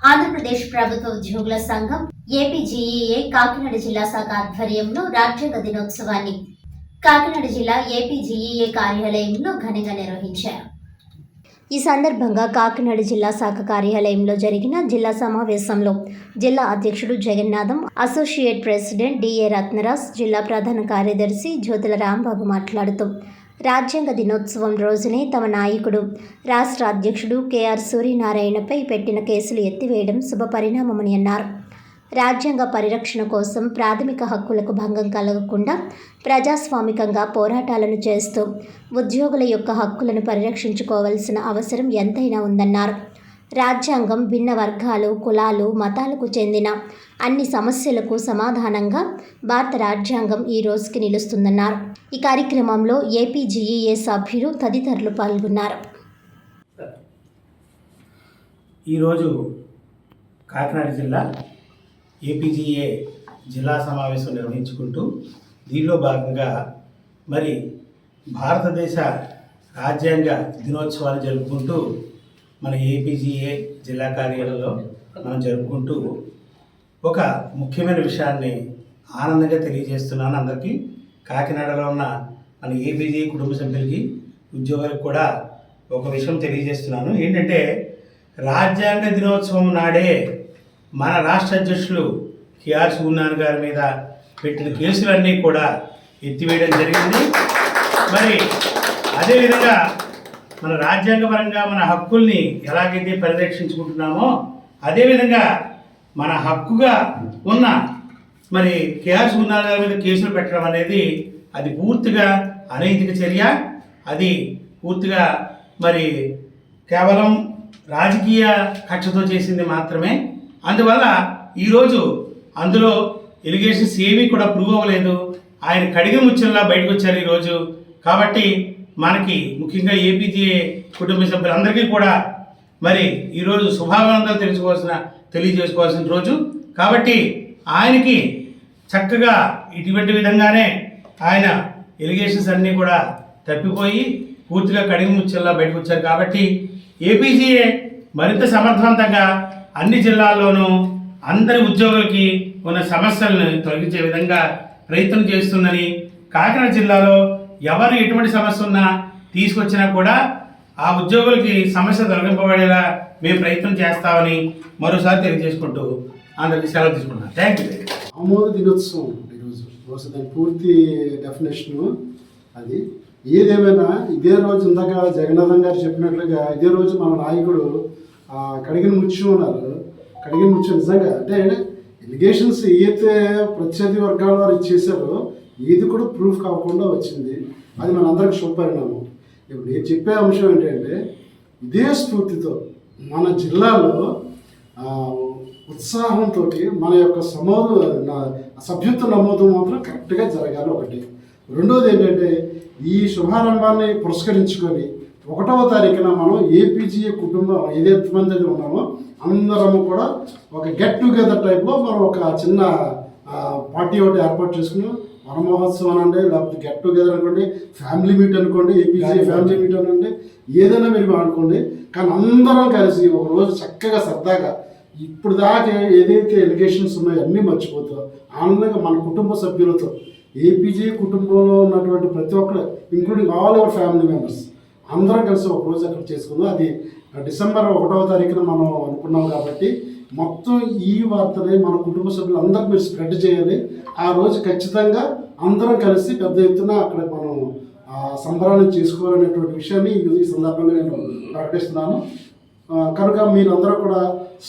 ఆంధ్రప్రదేశ్ ప్రభుత్వ ఉద్యోగుల సంఘం ఏపీజీఈఏ కాకినాడ జిల్లా శాఖ ఆధ్వర్యంలో రాజ్యాంగ దినోత్సవాన్ని కాకినాడ జిల్లా ఏపీజీఈఏ కార్యాలయంలో ఘనంగా నిర్వహించారు. ఈ సందర్భంగా కాకినాడ జిల్లా శాఖ కార్యాలయంలో జరిగిన జిల్లా సమావేశంలో జిల్లా అధ్యక్షుడు జగన్నాథం, అసోసియేట్ ప్రెసిడెంట్ డిఏ రత్నరాజ్, జిల్లా ప్రధాన కార్యదర్శి జ్యోతుల రాంబాబు మాట్లాడుతూ రాజ్యాంగ దినోత్సవం రోజునే తమ నాయకుడు రాష్ట్ర అధ్యక్షుడు కేఆర్ సూర్యనారాయణపై పెట్టిన కేసులు ఎత్తివేయడం శుభపరిణామమని అన్నారు. రాజ్యాంగ పరిరక్షణ కోసం ప్రాథమిక హక్కులకు భంగం కలగకుండా ప్రజాస్వామికంగా పోరాటాలను చేస్తూ ఉద్యోగుల యొక్క హక్కులను పరిరక్షించుకోవాల్సిన అవసరం ఎంతైనా ఉందన్నారు. రాజ్యాంగం భిన్న వర్గాలు, కులాలు, మతాలకు చెందిన అన్ని సమస్యలకు సమాధానంగా భారత రాజ్యాంగం ఈ రోజుకి నిలుస్తుందన్నారు. ఈ కార్యక్రమంలో ఏపీజీఈఏ సభ్యులు తదితరులు పాల్గొన్నారు. ఈరోజు కాకినాడ జిల్లా ఏపీజీఏ జిల్లా సమావేశం నిర్వహించుకుంటూ దీనిలో భాగంగా మరి భారతదేశ రాజ్యాంగ దినోత్సవాన్ని జరుపుకుంటూ మన ఏపీజీఏ జిల్లా కార్యాలయంలో మనం జరుపుకుంటూ ఒక ముఖ్యమైన విషయాన్ని ఆనందంగా తెలియజేస్తున్నాను అందరికీ. కాకినాడలో ఉన్న మన ఏపీజీఏ కుటుంబ సభ్యులకి, ఉద్యోగులకు కూడా ఒక విషయం తెలియజేస్తున్నాను. ఏంటంటే రాజ్యాంగ దినోత్సవం నాడే మన రాష్ట్ర అధ్యక్షులు కేఆర్ సూర్యనారాయణ గారి మీద పెట్టిన కేసులన్నీ కూడా ఎత్తివేయడం జరిగింది. మరి అదేవిధంగా మన రాజ్యాంగపరంగా మన హక్కుల్ని ఎలాగైతే పరిరక్షించుకుంటున్నామో అదేవిధంగా మన హక్కుగా ఉన్న మరి కేఆర్ సూర్యనారాయణ గారి మీద కేసులు పెట్టడం అనేది అది పూర్తిగా అనైతిక చర్య. అది పూర్తిగా మరి కేవలం రాజకీయ కక్షతో చేసింది మాత్రమే. అందువల్ల ఈరోజు అందులో ఎలిగేషన్స్ ఏమీ కూడా ప్రూవ్ అవ్వలేదు. ఆయన కడిగి ముచ్చల్లా బయటకు వచ్చారు ఈరోజు. కాబట్టి మనకి ముఖ్యంగా ఏపీజీఏ కుటుంబ సభ్యులందరికీ కూడా మరి ఈరోజు శుభాకాంక్షలు తెలియజేసుకోవాల్సిన రోజు. కాబట్టి ఆయనకి చక్కగా ఇటువంటి విధంగానే ఆయన ఎలిగేషన్స్ అన్నీ కూడా తప్పిపోయి పూర్తిగా కడిగి ముచ్చల్లా బయటకు వచ్చారు. కాబట్టి ఏపీజీఏ మరింత సమర్థవంతంగా అన్ని జిల్లాల్లోనూ అందరి ఉద్యోగులకి ఉన్న సమస్యలను తొలగించే విధంగా ప్రయత్నం చేస్తుందని, కాకినాడ జిల్లాలో ఎవరు ఎటువంటి సమస్య ఉన్నా తీసుకొచ్చినా కూడా ఆ ఉద్యోగులకి సమస్య తొలగింపబడేలా మేము ప్రయత్నం చేస్తామని మరోసారి తెలియజేసుకుంటూ అందరికీ సెలవు తీసుకుంటున్నాను. Thank you. ఆమోద దినోత్సవం ఈరోజు దాని పూర్తి డెఫినేషను అది. ఏదేమైనా ఇదే రోజు ఇందాక జగన్నాథం గారు చెప్పినట్లుగా ఇదే రోజు మన నాయకుడు కడిగిన ముత్యం ఉన్నారు. కడిగిన ముత్యం నిజంగా అంటే ఎలిగేషన్స్ ఏదైతే ప్రత్యర్థి వర్గాల వారు ఇచ్చేసారో ఏది కూడా ప్రూఫ్ కాకుండా వచ్చింది. అది మనందరికి శుభపరిణామం. ఇప్పుడు నేను చెప్పే అంశం ఏంటంటే ఇదే స్ఫూర్తితో మన జిల్లాలో ఉత్సాహంతో మన యొక్క సభ్యత్వ నమోదు మాత్రం కరెక్ట్గా జరగాలి ఒకటి. రెండోది ఏంటంటే ఈ శుభారంభాన్ని పురస్కరించుకొని 1వ తారీఖున మనం ఏపీజీఏ కుటుంబం ఏదైతే మంది అయితే ఉన్నామో అందరము కూడా ఒక గెట్ టుగెదర్ టైప్లో మనం ఒక చిన్న పార్టీ ఒకటి ఏర్పాటు చేసుకున్నాం. వనమహోత్సవం అనండి, లేకపోతే గెట్ టుగెదర్ అనుకోండి, ఫ్యామిలీ మీట్ అనుకోండి, ఏపీజీఏ ఫ్యామిలీ మీట్ అనుకోండి, ఏదైనా మీరు అనుకోండి. కానీ అందరం కలిసి ఒకరోజు చక్కగా సరదాగా ఇప్పుడు దాకా ఏదైతే ఎలిగేషన్స్ ఉన్నాయో అన్నీ మర్చిపోతాం ఆనందంగా మన కుటుంబ సభ్యులతో ఏపీజీఏ కుటుంబంలో ఉన్నటువంటి ప్రతి ఒక్కరు including all our family members అందరం కలిసి ఒకరోజు అక్కడ చేసుకుందాం. అది డిసెంబర్ 1వ తారీఖున మనం అనుకున్నాం. కాబట్టి మొత్తం ఈ వార్తని మన కుటుంబ సభ్యులు అందరికి మీరు స్ప్రెడ్ చేయాలి. ఆ రోజు ఖచ్చితంగా అందరం కలిసి పెద్ద ఎత్తున అక్కడ మనం సంబరాలు చేసుకోవాలనేటువంటి విషయాన్ని ఈ సందర్భంగా నేను ప్రకటిస్తున్నాను. కనుక మీరందరూ కూడా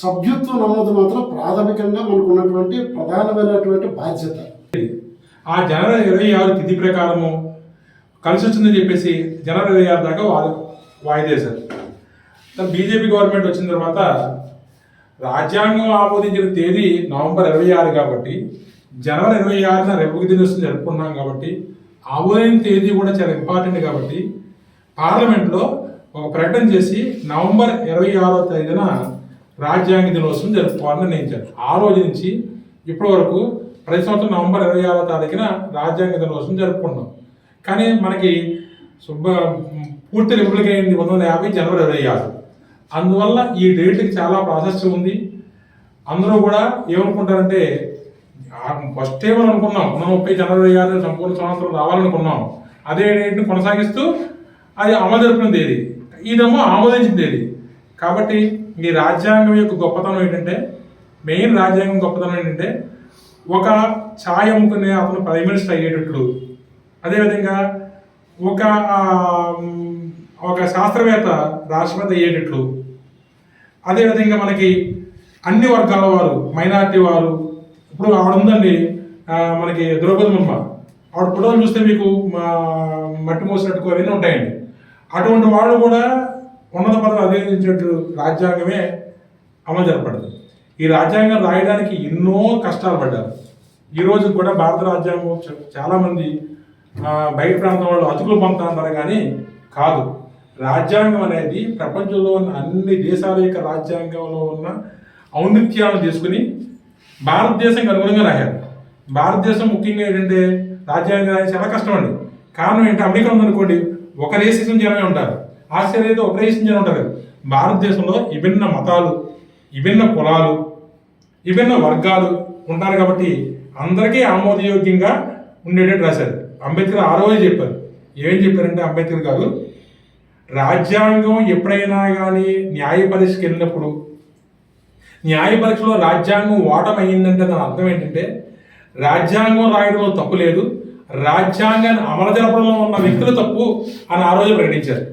సభ్యత్వ నమోదు మాత్రం ప్రాథమికంగా మనకు ఉన్నటువంటి ప్రధానమైనటువంటి బాధ్యత. ఆ జనవరి 26 తిథి ప్రకారము కలిసి వచ్చిందని చెప్పేసి జనవరి 26 దాకా వాయిదా వేశారు. బీజేపీ గవర్నమెంట్ వచ్చిన తర్వాత రాజ్యాంగం ఆమోదించిన తేదీ నవంబర్ 26 కాబట్టి జనవరి 26న రిపబ్లిక్ దినోత్సవం జరుపుకున్నాం. కాబట్టి ఆమోదించిన తేదీ కూడా చాలా ఇంపార్టెంట్. కాబట్టి పార్లమెంట్లో ఒక ప్రకటన చేసి నవంబర్ 26వ తేదీన రాజ్యాంగ దినోత్సవం జరుపుకోవాలని నిర్ణయించారు. ఆ రోజు నుంచి ఇప్పటి వరకు ప్రతి సంవత్సరం నవంబర్ 26వ తారీఖున రాజ్యాంగ దినోత్సవం జరుపుకుంటాం. కానీ మనకి పూర్తి రిపబ్లిక్ అయింది 1950 జనవరి 26. అందువల్ల ఈ డేట్కి చాలా ప్రాశస్త్యం ఉంది. అందరూ కూడా ఏమనుకుంటారంటే ఫస్ట్ ఏమని అనుకున్నాం 30 జనవరి 26 సంపూర్ణ సంవత్సరం రావాలనుకున్నాం. అదే డేట్ని కొనసాగిస్తూ అది అమలు జరిపిన తేదీ, ఇదేమో ఆమోదించిన తేదీ. కాబట్టి ఈ రాజ్యాంగం యొక్క గొప్పతనం ఏంటంటే, మెయిన్ రాజ్యాంగం గొప్పతనం ఏంటంటే, ఒక ఛాయ్ అమ్ముకునే అతను ప్రైమ్ మినిస్టర్ అయ్యేటట్లు, అదేవిధంగా ఒక శాస్త్రవేత్త రాష్ట్రపతి అయ్యేటట్లు, అదేవిధంగా మనకి అన్ని వర్గాల వారు, మైనారిటీ వారు, ఇప్పుడు ఆవిడ ఉందండి మనకి ద్రౌపది ముర్ము, ఆవిడ ఫోటోలు చూస్తే మీకు మట్టి మోసినట్టు అవన్నీ ఉంటాయండి. అటువంటి వాళ్ళు కూడా ఉన్నత పదవి అధిగమించినట్టు రాజ్యాంగమే అమలు జరపడదు. ఈ రాజ్యాంగం రాయడానికి ఎన్నో కష్టాలు పడ్డారు. ఈరోజు కూడా భారత రాజ్యాంగం చాలామంది బయట ప్రాంతం వాళ్ళు అతుకులు పొందుతా అంటారు, కానీ కాదు. రాజ్యాంగం అనేది ప్రపంచంలో ఉన్న అన్ని దేశాల యొక్క రాజ్యాంగంలో ఉన్న ఔన్నత్యాలను తీసుకుని భారతదేశానికి అనుగుణంగా రాశారు. భారతదేశం ముఖ్యంగా ఏంటంటే రాజ్యాంగం రాయడం చాలా కష్టం అండి. కారణం ఏంటి, అమెరికా ఉందనుకోండి ఒక రేసిజం జనమే ఉంటారు, ఆస్ట్రేలియా అయితే ఒక రేసిజం జనం ఉంటారు. భారతదేశంలో విభిన్న మతాలు, విభిన్న కులాలు, విభిన్న వర్గాలు ఉంటారు. కాబట్టి అందరికీ ఆమోదయోగ్యంగా ఉండేటట్టు రాశారు. అంబేద్కర్ ఆ రోజు చెప్పారు. ఏం చెప్పారంటే అంబేద్కర్ గారు, రాజ్యాంగం ఎప్పుడైనా కానీ న్యాయ పరీక్షకి వెళ్ళినప్పుడు న్యాయ పరీక్షలో రాజ్యాంగం ఓటమైందంటే దాని అర్థం ఏంటంటే రాజ్యాంగం రాయడంలో తప్పు లేదు, రాజ్యాంగాన్ని అమలు జరపడంలో ఉన్న వ్యక్తులు తప్పు అని ఆ రోజు ప్రకటించారు.